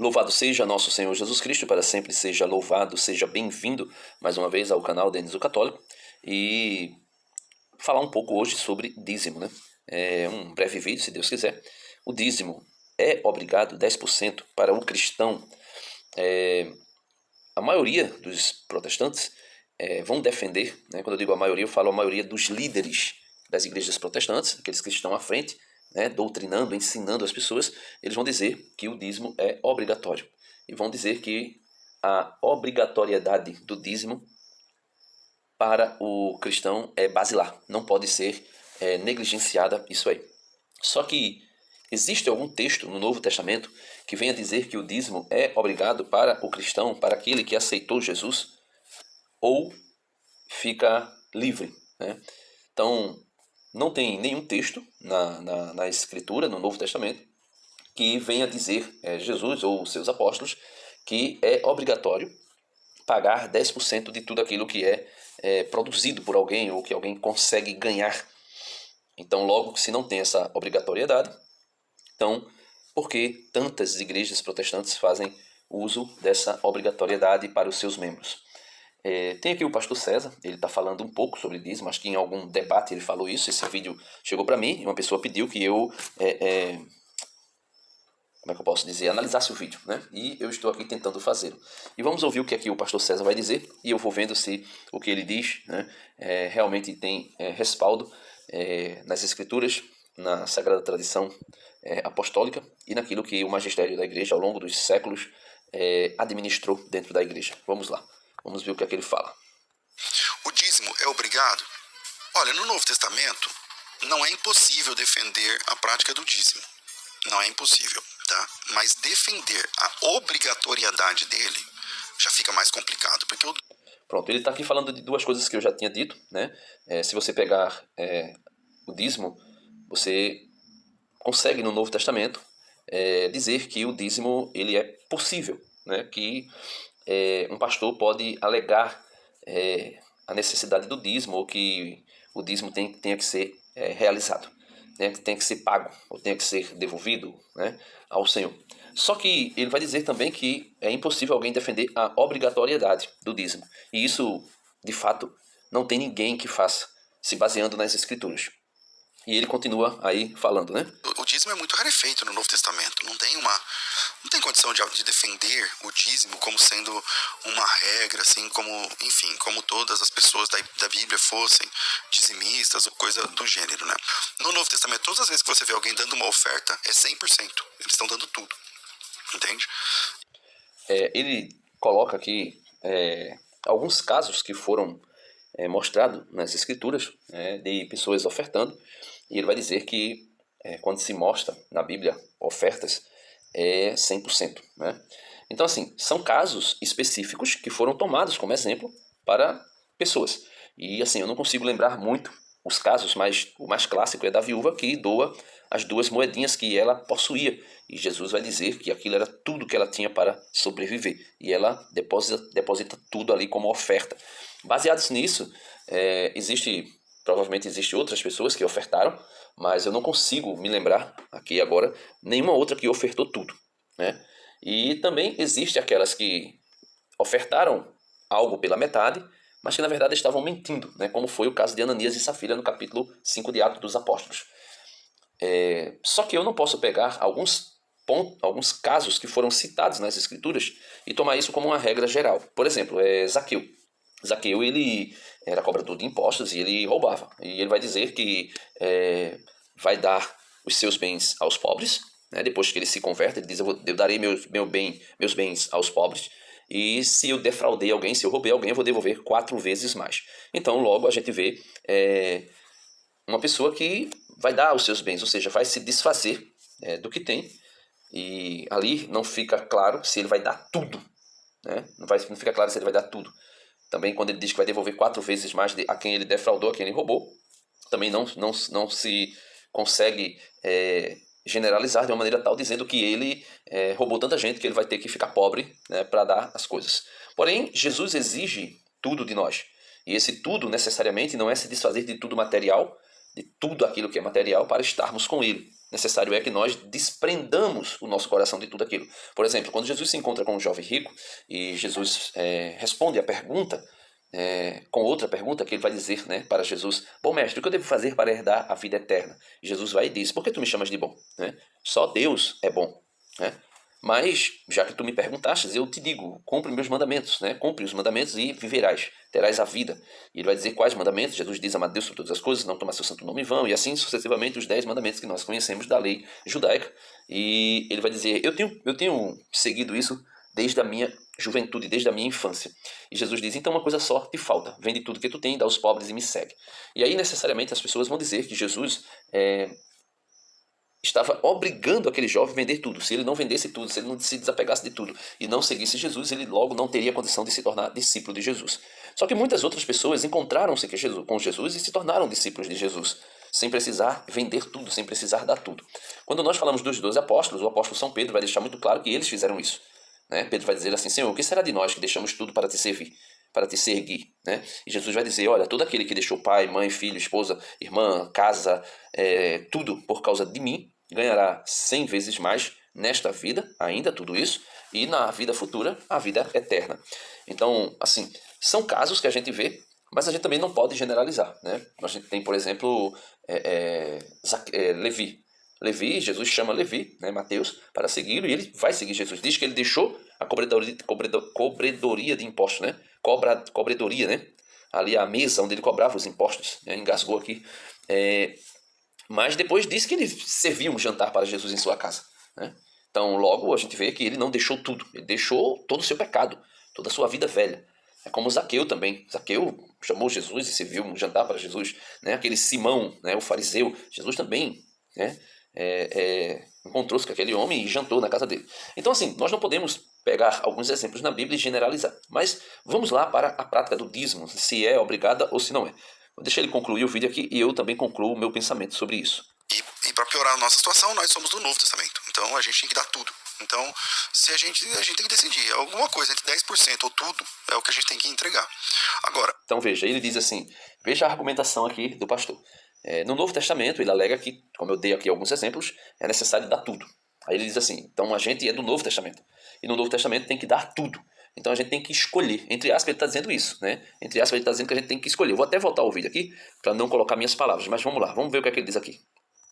Louvado seja nosso Senhor Jesus Cristo, para sempre seja louvado, seja bem-vindo mais uma vez ao canal Denis o Católico e falar um pouco hoje sobre dízimo, né? É um breve vídeo, se Deus quiser. O dízimo é obrigado 10% para o cristão. A maioria dos protestantes vão defender, né? Quando eu digo a maioria, eu falo a maioria dos líderes das igrejas protestantes, aqueles que estão à frente, né, doutrinando, ensinando as pessoas. Eles vão dizer que o dízimo é obrigatório e vão dizer que a obrigatoriedade do dízimo para o cristão é basilar, não pode ser negligenciada isso aí. Só que existe algum texto no Novo Testamento que venha dizer que o dízimo é obrigado para o cristão, para aquele que aceitou Jesus, ou fica livre, né? Então, não tem nenhum texto na Escritura, no Novo Testamento, que venha dizer, Jesus ou seus apóstolos, que é obrigatório pagar 10% de tudo aquilo que é produzido por alguém ou que alguém consegue ganhar. Então, logo, se não tem essa obrigatoriedade, então, por que tantas igrejas protestantes fazem uso dessa obrigatoriedade para os seus membros? Tem aqui o pastor César, ele está falando um pouco sobre dízimo, acho que em algum debate ele falou isso. Esse vídeo chegou para mim e uma pessoa pediu que eu, como é que eu posso dizer, analisasse o vídeo, né? E eu estou aqui tentando fazê-lo. E vamos ouvir o que aqui o pastor César vai dizer e eu vou vendo se o que ele diz, né, realmente tem respaldo nas escrituras, na sagrada tradição apostólica e naquilo que o magistério da igreja ao longo dos séculos administrou dentro da igreja. Vamos lá. Vamos ver o que é que ele fala. O dízimo é obrigado? Olha, no Novo Testamento não é impossível defender a prática do dízimo. Não é impossível, tá? Mas defender a obrigatoriedade dele já fica mais complicado, porque Pronto, ele está aqui falando de duas coisas que eu já tinha dito, né? Se você pegar o dízimo, você consegue no Novo Testamento dizer que o dízimo ele é possível, né? Que um pastor pode alegar a necessidade do dízimo, ou que o dízimo tenha que ser realizado, né? Que tenha que ser pago, ou tenha que ser devolvido, né, ao Senhor. Só que ele vai dizer também que é impossível alguém defender a obrigatoriedade do dízimo. E isso, de fato, não tem ninguém que faça, se baseando nas Escrituras. E ele continua aí falando, né? o dízimo é muito rarefeito no Novo Testamento. Não tem condição de defender o dízimo como sendo uma regra, assim, como todas as pessoas da Bíblia fossem dizimistas ou coisa do gênero, né? No Novo Testamento, todas as vezes que você vê alguém dando uma oferta, é 100%. Eles estão dando tudo. Entende? Ele coloca aqui alguns casos que foram mostrados nas escrituras, de pessoas ofertando, e ele vai dizer que quando se mostra na Bíblia ofertas, é 100%, né? Então, assim, são casos específicos que foram tomados como exemplo para pessoas. E, assim, eu não consigo lembrar muito os casos, mas o mais clássico é da viúva que doa as 2 moedinhas que ela possuía. E Jesus vai dizer que aquilo era tudo que ela tinha para sobreviver. E ela deposita tudo ali como oferta. Baseados nisso, provavelmente existem outras pessoas que ofertaram, mas eu não consigo me lembrar aqui agora nenhuma outra que ofertou tudo, né? E também existe aquelas que ofertaram algo pela metade, mas que na verdade estavam mentindo, né? Como foi o caso de Ananias e Safira no capítulo 5 de Atos dos Apóstolos. Só que eu não posso pegar alguns casos que foram citados nas Escrituras e tomar isso como uma regra geral. Por exemplo, Zaqueu. Zaqueu, ele era cobrador de impostos e ele roubava. E ele vai dizer que vai dar os seus bens aos pobres, né? Depois que ele se converte, ele diz: eu darei meus bens aos pobres. E se eu defraudei alguém, se eu roubei alguém, eu vou devolver 4 vezes mais. Então, logo a gente vê uma pessoa que vai dar os seus bens, ou seja, vai se desfazer do que tem. E ali não fica claro se ele vai dar tudo, né? Não fica claro se ele vai dar tudo. Também quando ele diz que vai devolver 4 vezes mais a quem ele defraudou, a quem ele roubou, também não se consegue generalizar de uma maneira tal, dizendo que ele roubou tanta gente que ele vai ter que ficar pobre, né, para dar as coisas. Porém, Jesus exige tudo de nós. E esse tudo necessariamente não é se desfazer de tudo material, de tudo aquilo que é material, para estarmos com ele. necessário é que nós desprendamos o nosso coração de tudo aquilo. Por exemplo, quando Jesus se encontra com um jovem rico e Jesus responde a pergunta, com outra pergunta que ele vai dizer, né, para Jesus: bom mestre, o que eu devo fazer para herdar a vida eterna? E Jesus vai e diz: por que tu me chamas de bom? Né? Só Deus é bom. Né? Mas, já que tu me perguntastes, eu te digo, cumpre meus mandamentos, né? Cumpre os mandamentos e viverás, terás a vida. E ele vai dizer quais mandamentos. Jesus diz: amar Deus sobre todas as coisas, não tomar seu santo nome em vão, e assim sucessivamente os 10 mandamentos que nós conhecemos da lei judaica. E ele vai dizer: eu tenho seguido isso desde a minha juventude, desde a minha infância. E Jesus diz: então uma coisa só te falta, vende tudo que tu tem, dá aos pobres e me segue. E aí necessariamente as pessoas vão dizer que Jesus estava obrigando aquele jovem a vender tudo. Se ele não vendesse tudo, se ele não se desapegasse de tudo e não seguisse Jesus, ele logo não teria condição de se tornar discípulo de Jesus. Só que muitas outras pessoas encontraram-se com Jesus e se tornaram discípulos de Jesus, sem precisar vender tudo, sem precisar dar tudo. Quando nós falamos dos 12 apóstolos, o apóstolo São Pedro vai deixar muito claro que eles fizeram isso. Né? Pedro vai dizer assim: Senhor, o que será de nós que deixamos tudo para te servir, para te seguir? Né? E Jesus vai dizer: olha, todo aquele que deixou pai, mãe, filho, esposa, irmã, casa, tudo por causa de mim, ganhará 100 vezes mais nesta vida, ainda tudo isso, e na vida futura, a vida eterna. Então, assim, são casos que a gente vê, mas a gente também não pode generalizar. Né? A gente tem, por exemplo, Levi. Levi, Jesus chama Levi, né, Mateus, para segui-lo, e ele vai seguir Jesus. Diz que ele deixou a cobredoria de impostos, né? Cobredoria, né? Ali a mesa onde ele cobrava os impostos, né? Engasgou aqui. Mas depois diz que ele servia um jantar para Jesus em sua casa. Né? Então logo a gente vê que ele não deixou tudo, ele deixou todo o seu pecado, toda a sua vida velha. É como Zaqueu também. Zaqueu chamou Jesus e serviu um jantar para Jesus. Né? Aquele Simão, né, o fariseu, Jesus também, né, encontrou-se com aquele homem e jantou na casa dele. Então assim, nós não podemos pegar alguns exemplos na Bíblia e generalizar. Mas vamos lá para a prática do dízimo, se é obrigada ou se não é. Deixa ele concluir o vídeo aqui e eu também concluo o meu pensamento sobre isso. E para piorar a nossa situação, nós somos do Novo Testamento. Então a gente tem que dar tudo. Então, se a gente tem que decidir alguma coisa entre 10% ou tudo, é o que a gente tem que entregar. Agora, então veja, ele diz assim, veja a argumentação aqui do pastor. No Novo Testamento, ele alega que, como eu dei aqui alguns exemplos, é necessário dar tudo. Aí ele diz assim, então a gente é do Novo Testamento. E no Novo Testamento tem que dar tudo. Então a gente tem que escolher. Entre aspas, ele está dizendo isso, né? Entre aspas, ele está dizendo que a gente tem que escolher. Eu vou até voltar o vídeo aqui para não colocar minhas palavras, mas vamos lá, vamos ver o que é que ele diz aqui.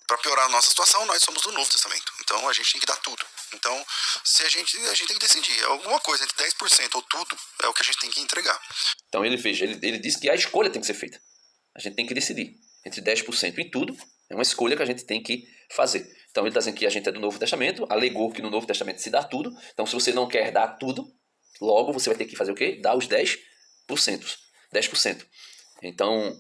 Para piorar a nossa situação, nós somos do Novo Testamento. Então a gente tem que dar tudo. Então, se a gente tem que decidir alguma coisa entre 10% ou tudo, é o que a gente tem que entregar. Então ele diz que a escolha tem que ser feita. A gente tem que decidir entre 10% e tudo. É uma escolha que a gente tem que fazer. Então ele está dizendo que a gente é do Novo Testamento, alegou que no Novo Testamento se dá tudo. Então se você não quer dar tudo, logo você vai ter que fazer o quê? Dar os 10%. 10%. Então,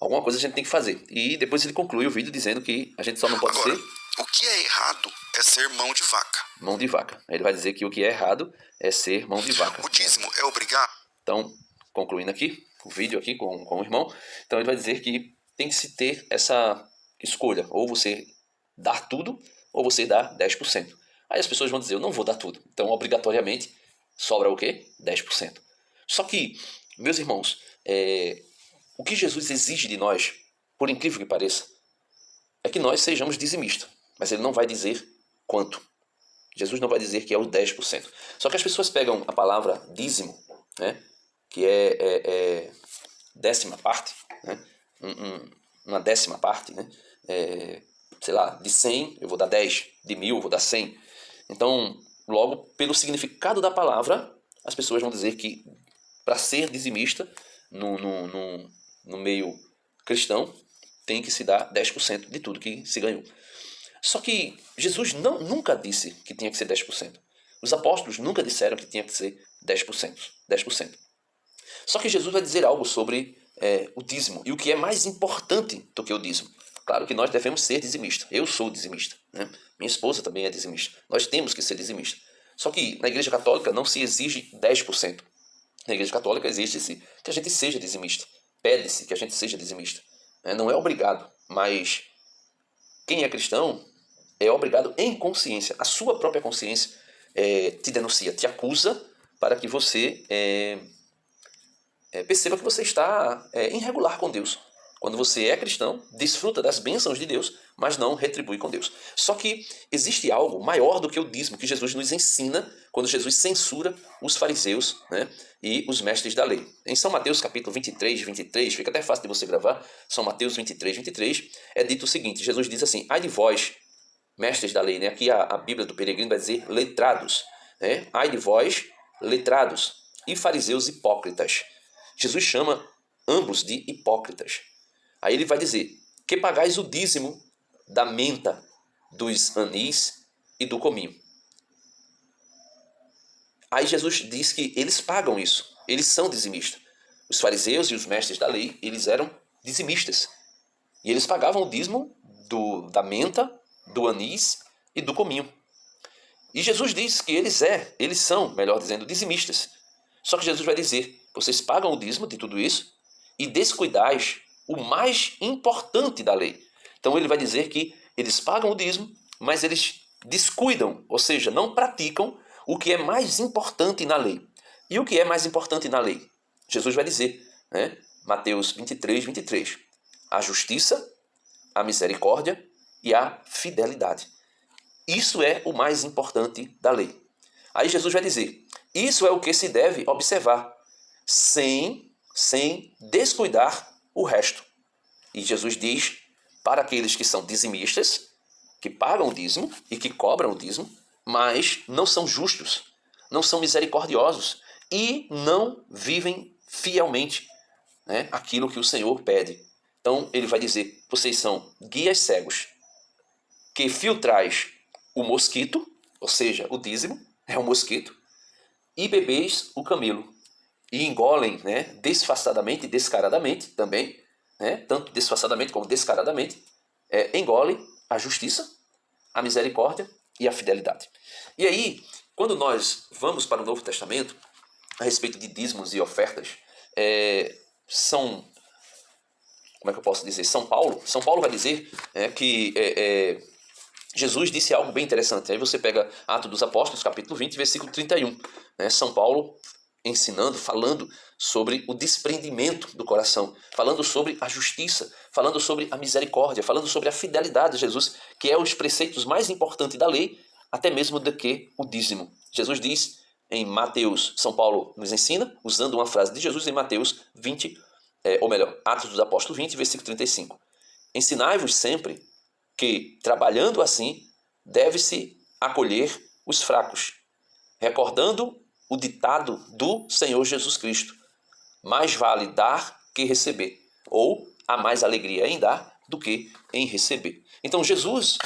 alguma coisa a gente tem que fazer. E depois ele conclui o vídeo dizendo que a gente só não pode ser... O que é errado é ser mão de vaca. Mão de vaca. Ele vai dizer que o que é errado é ser mão de vaca. O dízimo é obrigado. Então, concluindo aqui, o vídeo aqui com o irmão, então ele vai dizer que tem que se ter essa escolha. Ou você dar tudo, ou você dar 10%. Aí as pessoas vão dizer, eu não vou dar tudo. Então, obrigatoriamente, sobra o quê? 10%. Só que, meus irmãos, o que Jesus exige de nós, por incrível que pareça, é que nós sejamos dizimistas. Mas ele não vai dizer quanto. Jesus não vai dizer que é o 10%. Só que as pessoas pegam a palavra dízimo, né, que é décima parte, né, uma décima parte, né, sei lá, de 100 eu vou dar 10, de 1000 eu vou dar 100. Então, logo, pelo significado da palavra, as pessoas vão dizer que para ser dizimista no meio cristão, tem que se dar 10% de tudo que se ganhou. Só que Jesus nunca disse que tinha que ser 10%. Os apóstolos nunca disseram que tinha que ser 10%. 10%. Só que Jesus vai dizer algo sobre o dízimo. E o que é mais importante do que o dízimo. Claro que nós devemos ser dizimistas. Eu sou dizimista. Né? Minha esposa também é dizimista. Nós temos que ser dizimistas. Só que na Igreja Católica não se exige 10%. Na Igreja Católica exige-se que a gente seja dizimista. Pede-se que a gente seja dizimista. Não é obrigado, mas quem é cristão é obrigado em consciência. A sua própria consciência te denuncia, te acusa para que você perceba que você está irregular com Deus. Quando você é cristão, desfruta das bênçãos de Deus, mas não retribui com Deus. Só que existe algo maior do que o dízimo que Jesus nos ensina quando Jesus censura os fariseus, né, e os mestres da lei. Em São Mateus capítulo 23, fica até fácil de você gravar, São Mateus 23, é dito o seguinte, Jesus diz assim, ai de vós, mestres da lei, né? Aqui a Bíblia do Peregrino vai dizer letrados, né? Ai de vós, letrados, e fariseus hipócritas. Jesus chama ambos de hipócritas. Aí ele vai dizer que pagais o dízimo da menta, dos anis e do cominho. Aí Jesus diz que eles pagam isso, eles são dizimistas. Os fariseus e os mestres da lei, eles eram dizimistas. E eles pagavam o dízimo da menta, do anis e do cominho. E Jesus diz que eles são, melhor dizendo, dizimistas. Só que Jesus vai dizer, vocês pagam o dízimo de tudo isso e descuidais o mais importante da lei. Então ele vai dizer que eles pagam o dízimo, mas eles descuidam, ou seja, não praticam o que é mais importante na lei. E o que é mais importante na lei? Jesus vai dizer, né? Mateus 23. A justiça, a misericórdia e a fidelidade. Isso é o mais importante da lei. Aí Jesus vai dizer, isso é o que se deve observar, sem descuidar o resto. E Jesus diz para aqueles que são dizimistas, que pagam o dízimo e que cobram o dízimo, mas não são justos, não são misericordiosos e não vivem fielmente, né, aquilo que o Senhor pede. Então ele vai dizer, vocês são guias cegos, que filtrais o mosquito, ou seja, o dízimo é o mosquito, e bebeis o camelo. E engolem, né, disfarçadamente e descaradamente também, né, tanto disfarçadamente como descaradamente, engolem a justiça, a misericórdia e a fidelidade. E aí, quando nós vamos para o Novo Testamento, a respeito de dízimos e ofertas, como é que eu posso dizer? São Paulo vai dizer que Jesus disse algo bem interessante. Aí você pega Atos dos Apóstolos, capítulo 20, versículo 31. Né? São Paulo ensinando, falando sobre o desprendimento do coração, falando sobre a justiça, falando sobre a misericórdia, falando sobre a fidelidade de Jesus, que é os preceitos mais importantes da lei, até mesmo do que o dízimo. Jesus diz em Mateus, São Paulo nos ensina, usando uma frase de Jesus em Mateus 20, Atos dos Apóstolos 20, versículo 35. Ensinai-vos sempre que, trabalhando assim, deve-se acolher os fracos, recordando o ditado do Senhor Jesus Cristo: mais vale dar que receber, ou há mais alegria em dar do que em receber. Então Jesus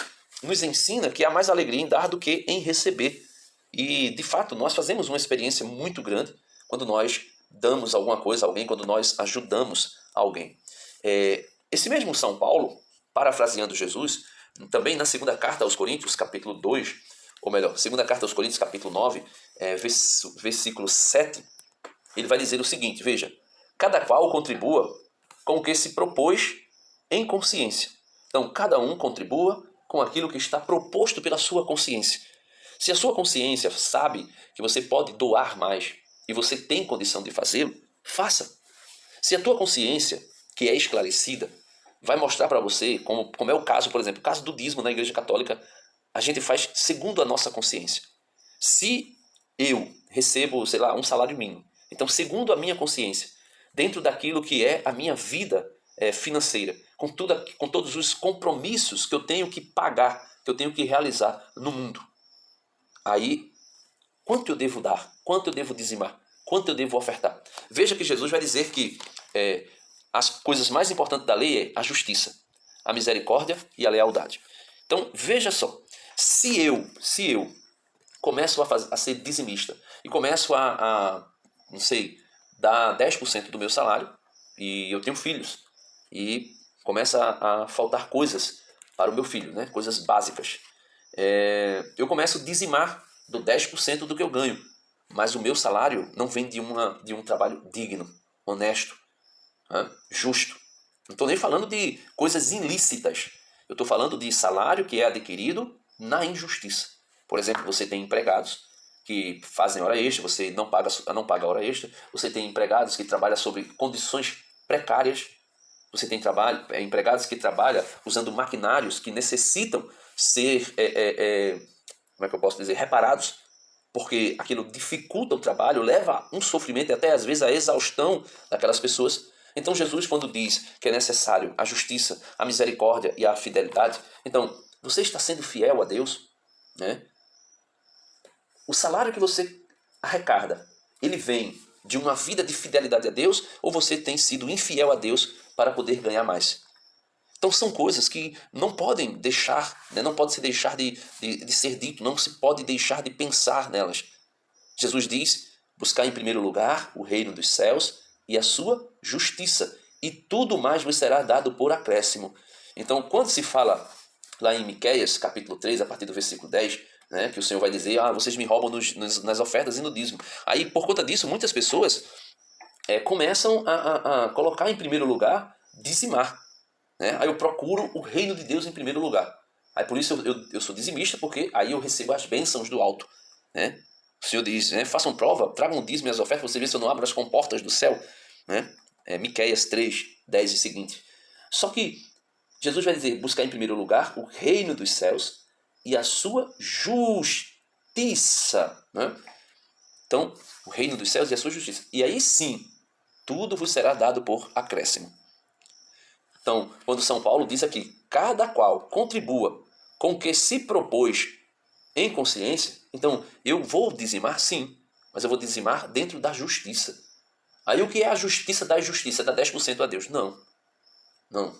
nos ensina que há mais alegria em dar do que em receber. E, de fato, nós fazemos uma experiência muito grande quando nós damos alguma coisa a alguém, quando nós ajudamos alguém. Esse mesmo São Paulo, parafraseando Jesus, também na segunda carta aos Coríntios, capítulo 2, ou melhor, segunda carta aos Coríntios, capítulo 9, versículo 7, ele vai dizer o seguinte, veja, cada qual contribua com o que se propôs em consciência. Então, cada um contribua com aquilo que está proposto pela sua consciência. Se a sua consciência sabe que você pode doar mais e você tem condição de fazê-lo, faça. Se a tua consciência, que é esclarecida, vai mostrar para você, como é o caso, por exemplo, o caso do dízimo na Igreja Católica, a gente faz segundo a nossa consciência. Se eu recebo, sei lá, um salário mínimo, então, segundo a minha consciência, dentro daquilo que é a minha vida financeira, com todos os compromissos que eu tenho que pagar, que eu tenho que realizar no mundo, aí, quanto eu devo dar? Quanto eu devo dizimar? Quanto eu devo ofertar? Veja que Jesus vai dizer que as coisas mais importantes da lei é a justiça, a misericórdia e a lealdade. Então, veja só, se eu começo a ser dizimista e começo não sei, dar 10% do meu salário, e eu tenho filhos, e começa a faltar coisas para o meu filho, né? Coisas básicas. Eu começo a dizimar do 10% do que eu ganho, mas o meu salário não vem de um trabalho digno, honesto, justo. Não estou nem falando de coisas ilícitas. Eu estou falando de salário que é adquirido na injustiça. Por exemplo, você tem empregados que fazem hora extra, você não paga hora extra. Você tem empregados que trabalham sob condições precárias. Você tem empregados que trabalham usando maquinários que necessitam ser, como é que eu posso dizer, reparados, porque aquilo dificulta o trabalho, leva a um sofrimento e até às vezes a exaustão daquelas pessoas. Então Jesus, quando diz que é necessário a justiça, a misericórdia e a fidelidade, então você está sendo fiel a Deus, né? O salário que você arrecada, ele vem de uma vida de fidelidade a Deus, ou você tem sido infiel a Deus para poder ganhar mais? Então são coisas que não podem deixar, né, não pode se deixar de ser dito, não se pode deixar de pensar nelas. Jesus diz: buscar em primeiro lugar o reino dos céus e a sua justiça, e tudo mais vos será dado por acréscimo. Então, quando se fala lá em Miqueias, capítulo 3, a partir do versículo 10, né, que o Senhor vai dizer: vocês me roubam nas ofertas e no dízimo. Aí, por conta disso, muitas pessoas começam a colocar em primeiro lugar, dizimar. Né? Aí eu procuro o reino de Deus em primeiro lugar. Aí por isso eu sou dizimista, porque aí eu recebo as bênçãos do alto. Né? O Senhor diz, né, façam prova, tragam dízimo e as ofertas, você vê se eu não abro as comportas do céu. Né? Miqueias 3, 10 e seguinte. Só que Jesus vai dizer: buscar em primeiro lugar o reino dos céus e a sua justiça. Né? Então, o reino dos céus e a sua justiça. E aí sim, tudo vos será dado por acréscimo. Então, quando São Paulo diz aqui: cada qual contribua com o que se propôs em consciência, então eu vou dizimar sim, mas eu vou dizimar dentro da justiça. Aí o que é a justiça da justiça? Dá 10% a Deus? Não. Não.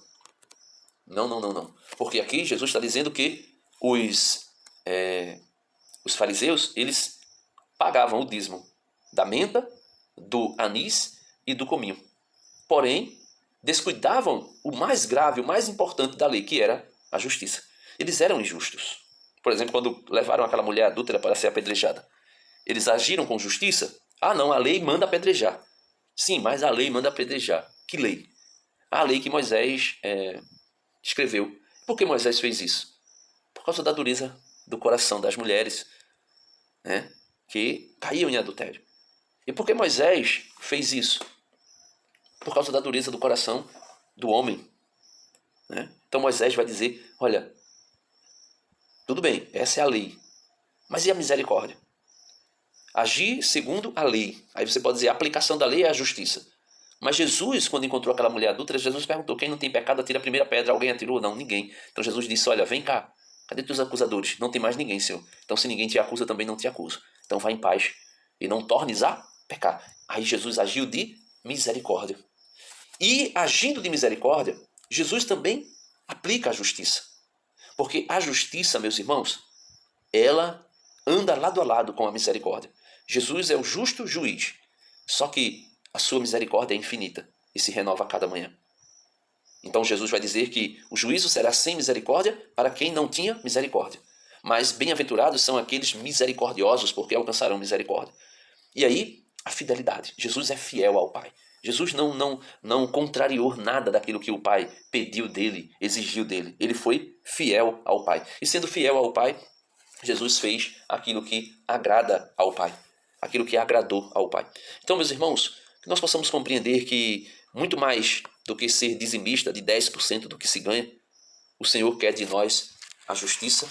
Não. Porque aqui Jesus está dizendo que os fariseus, eles pagavam o dízimo da menta, do anis e do cominho. Porém, descuidavam o mais grave, o mais importante da lei, que era a justiça. Eles eram injustos. Por exemplo, quando levaram aquela mulher adúltera para ser apedrejada, eles agiram com justiça? Não, a lei manda apedrejar. Sim, mas a lei manda apedrejar. Que lei? A lei que Moisés escreveu. Por que Moisés fez isso? Por causa da dureza do coração das mulheres, né, que caíam em adultério. E por que Moisés fez isso? Por causa da dureza do coração do homem. Né? Então Moisés vai dizer: olha, tudo bem, essa é a lei, mas e a misericórdia? Agir segundo a lei. Aí você pode dizer: a aplicação da lei é a justiça. Mas Jesus, quando encontrou aquela mulher adúltera, Jesus perguntou: quem não tem pecado atira a primeira pedra. Alguém atirou? Não, ninguém. Então Jesus disse: olha, vem cá, cadê teus acusadores? Não tem mais ninguém, Senhor. Então se ninguém te acusa, também não te acuso. Então vá em paz e não tornes a pecar. Aí Jesus agiu de misericórdia. E agindo de misericórdia, Jesus também aplica a justiça. Porque a justiça, meus irmãos, ela anda lado a lado com a misericórdia. Jesus é o justo juiz, só que a sua misericórdia é infinita e se renova a cada manhã. Então Jesus vai dizer que o juízo será sem misericórdia para quem não tinha misericórdia. Mas bem-aventurados são aqueles misericordiosos, porque alcançarão misericórdia. E aí, a fidelidade. Jesus é fiel ao Pai. Jesus não contrariou nada daquilo que o Pai pediu dele, exigiu dele. Ele foi fiel ao Pai. E sendo fiel ao Pai, Jesus fez aquilo que agrada ao Pai. Aquilo que agradou ao Pai. Então, meus irmãos, que nós possamos compreender que muito mais do que ser dizimista de 10% do que se ganha, o Senhor quer de nós a justiça,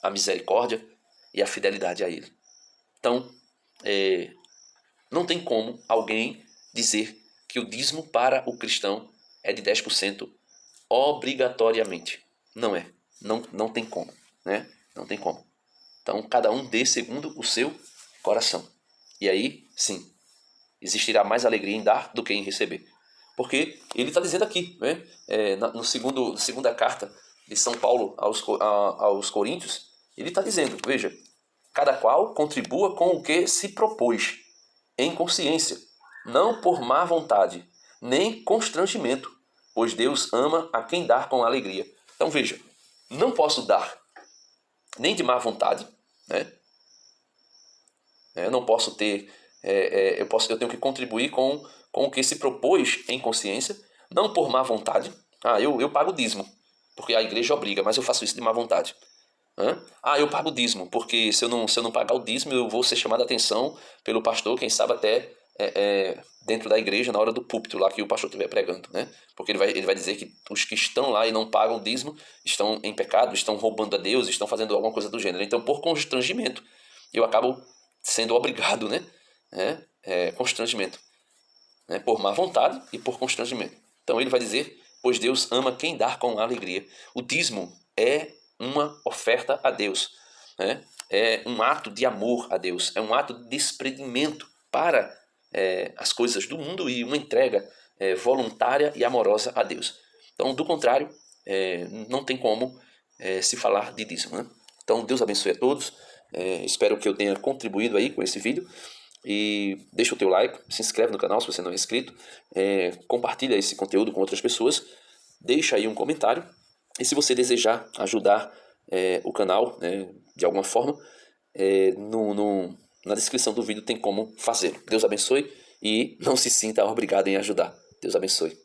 a misericórdia e a fidelidade a Ele. Então, não tem como alguém dizer que o dízimo para o cristão é de 10% obrigatoriamente. Não é. Não tem como. Né? Não tem como. Então, cada um dê segundo o seu coração. E aí, sim, existirá mais alegria em dar do que em receber. Porque ele está dizendo aqui, né? Segunda carta de São Paulo aos Coríntios, ele está dizendo, veja, cada qual contribua com o que se propôs, em consciência, não por má vontade, nem constrangimento, pois Deus ama a quem dá com alegria. Então veja, não posso dar nem de má vontade, né? Eu não posso ter, eu tenho que contribuir com o que se propôs em consciência, não por má vontade. Eu pago dízimo, porque a igreja obriga, mas eu faço isso de má vontade. Eu pago dízimo, porque se eu não pagar o dízimo, eu vou ser chamado a atenção pelo pastor, quem sabe até dentro da igreja na hora do púlpito lá que o pastor estiver pregando, né? Porque ele vai dizer que os que estão lá e não pagam o dízimo estão em pecado, estão roubando a Deus, estão fazendo alguma coisa do gênero. Então, por constrangimento, eu acabo sendo obrigado, né? Constrangimento, né? Por má vontade e por constrangimento. Então ele vai dizer, pois Deus ama quem dá com alegria. O dízimo é uma oferta a Deus, né? É um ato de amor a Deus, é um ato de desprendimento para as coisas do mundo e uma entrega voluntária e amorosa a Deus. Então, do contrário, não tem como se falar de dízimo, né? Então, Deus abençoe a todos. Espero que eu tenha contribuído aí com esse vídeo. E deixa o teu like, se inscreve no canal se você não é inscrito, compartilha esse conteúdo com outras pessoas, deixa aí um comentário. E se você desejar ajudar o canal, né, de alguma forma, na descrição do vídeo tem como fazer. Deus abençoe e não se sinta obrigado em ajudar. Deus abençoe.